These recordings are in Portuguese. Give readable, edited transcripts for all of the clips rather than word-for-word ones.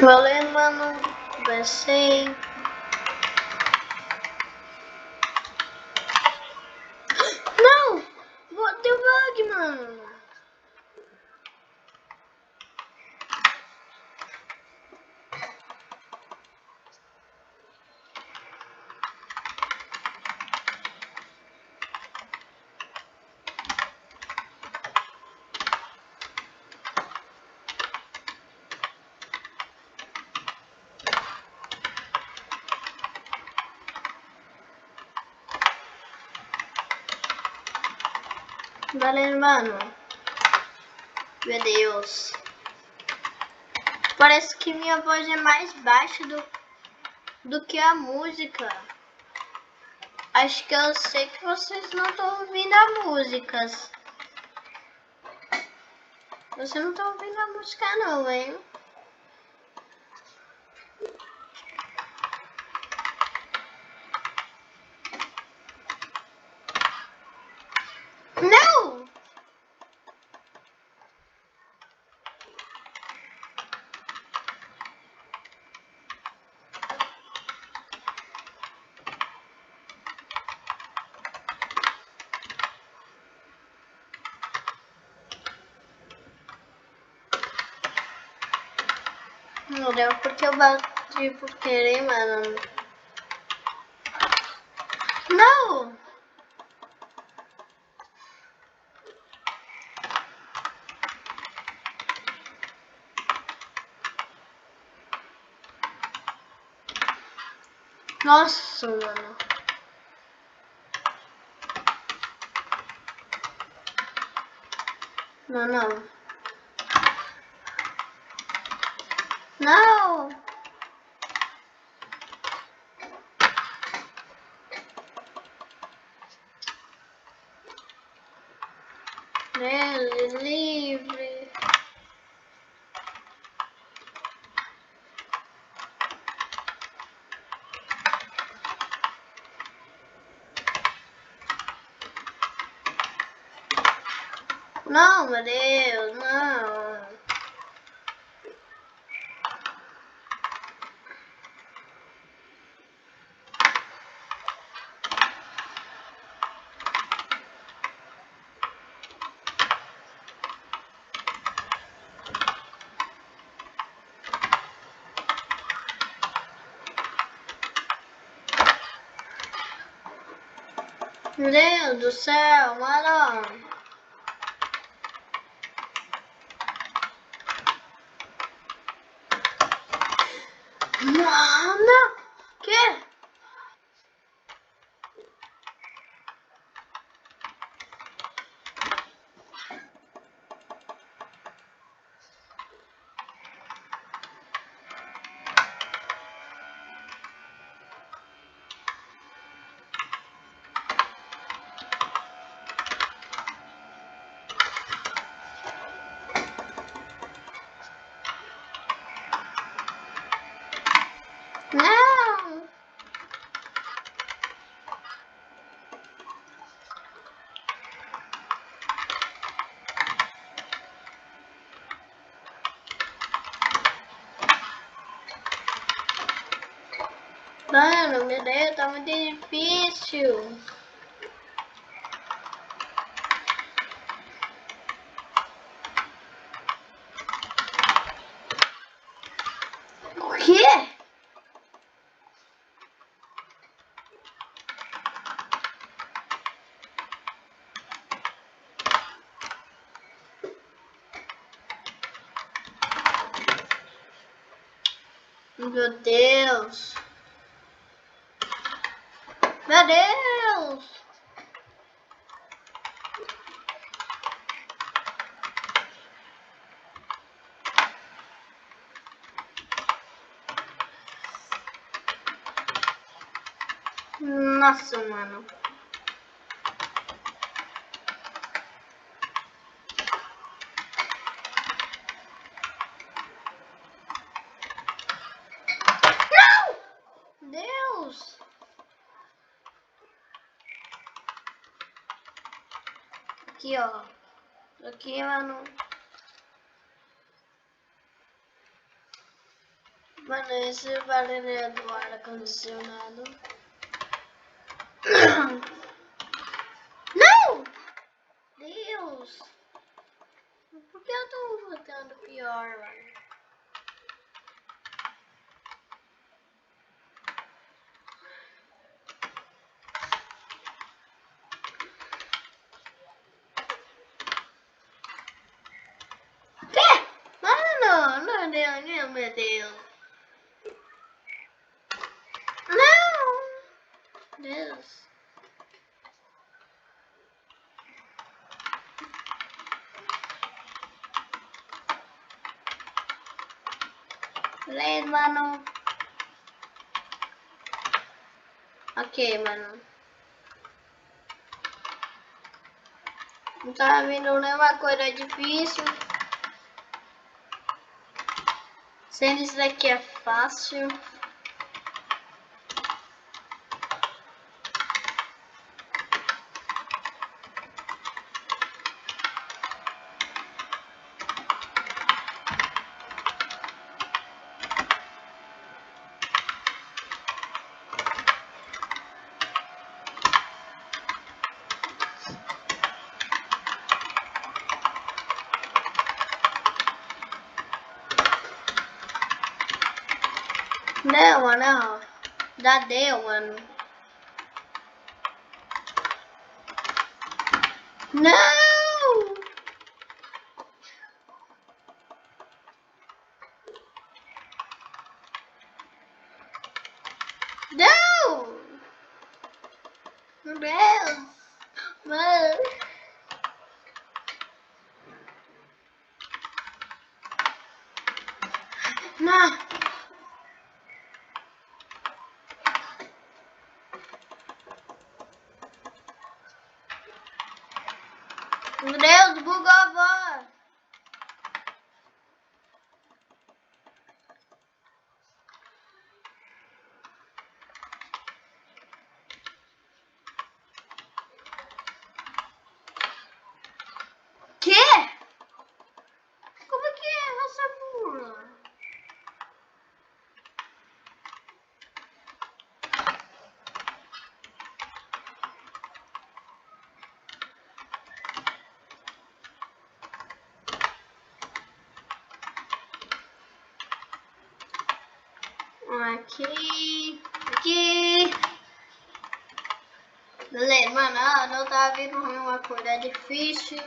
Valeu, mano. Comecei. Não! Deu bug, mano. Valeu, mano. Meu Deus. Parece que minha voz é mais baixa do que a música. Acho que eu sei que vocês não estão ouvindo a música. Você não tá ouvindo a música não, hein? Não! Não deu porque eu bati por querer, mano. Não! Nossa, mano. Não, não. Não! Ele livre. Não, meu Deus, não. Meu Deus do céu, mano. Mano, que? Não. Mano, meu Deus, tá muito difícil. O quê? Meu Deus. Meu Deus. Nossa, mano. Não! Deus. Aqui, ó. Aqui, mano. Mano, esse barulho do ar-condicionado. Não! Deus! Por que eu tô votando pior, mano? Que? Mano, não, meu Deus. Não! Deus. Beleza, mano. Ok, mano. Não tá vindo nenhuma coisa difícil. Sendo isso daqui é fácil. Não, mano. Já deu, mano. Não! Não! Meu Deus! Mano. Não! Meu Deus, bugou a voz! Quê? Como que é essa burra? Aqui. Beleza, mano, não tá vindo uma coisa difícil.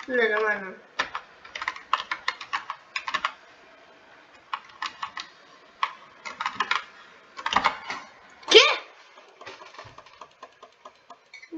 Beleza, mano. Que?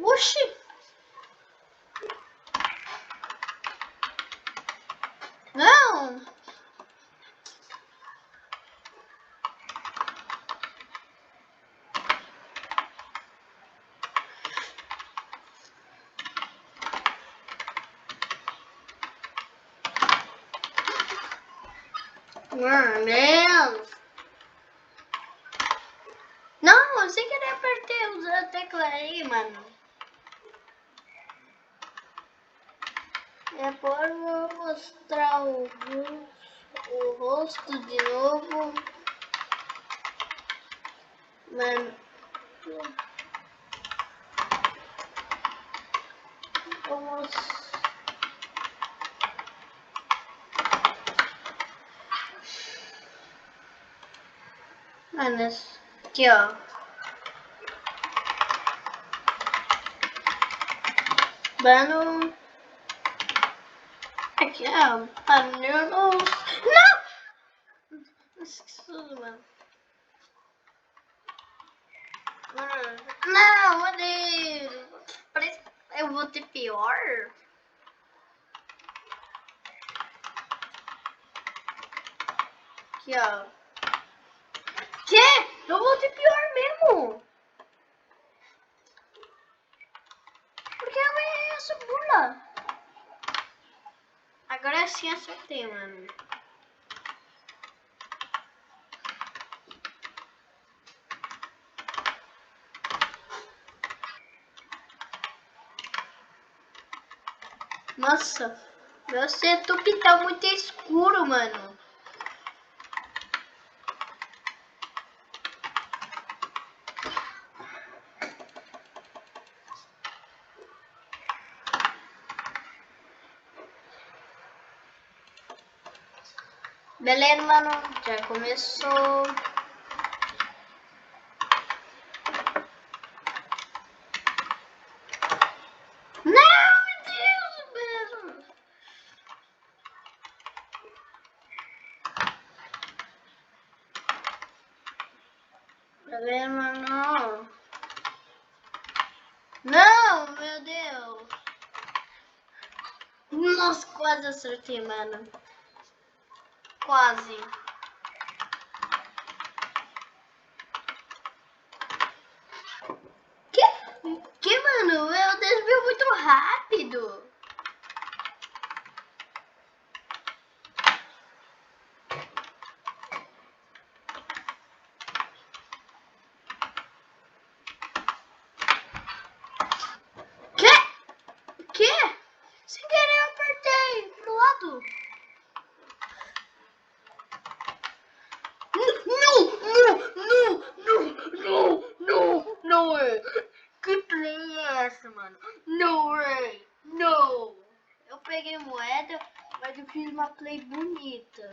Oxi! Não! Meu Deus! Não, eu sem querer apertei a tecla aí, mano. Depois eu vou mostrar o rosto de novo. Mano. Vamos. Mano, aqui ó. Mano. Aqui ó. Mano. Não! Esqueci, mano. Não, meu Deus. Parece que eu vou ter pior. Aqui ó. Que? Eu vou ter pior mesmo. Porque eu errei essa bula. Agora sim acertei, mano. Nossa, meu setup tá muito escuro, mano. Beleza, mano, já começou. Não, meu Deus, mesmo. Beleza, mano. Não, meu Deus. Nossa, quase acertei, mano. Quase. Que, mano? Meu desvio muito rápido. Que? Sem querer eu apertei pro lado. Não é. Que play é essa, mano? No way, no. Eu peguei moeda, mas eu fiz uma play bonita.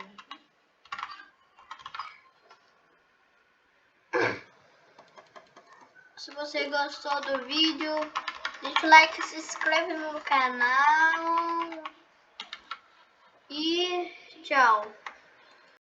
Se você gostou do vídeo, deixa o like, se inscreve no canal e tchau.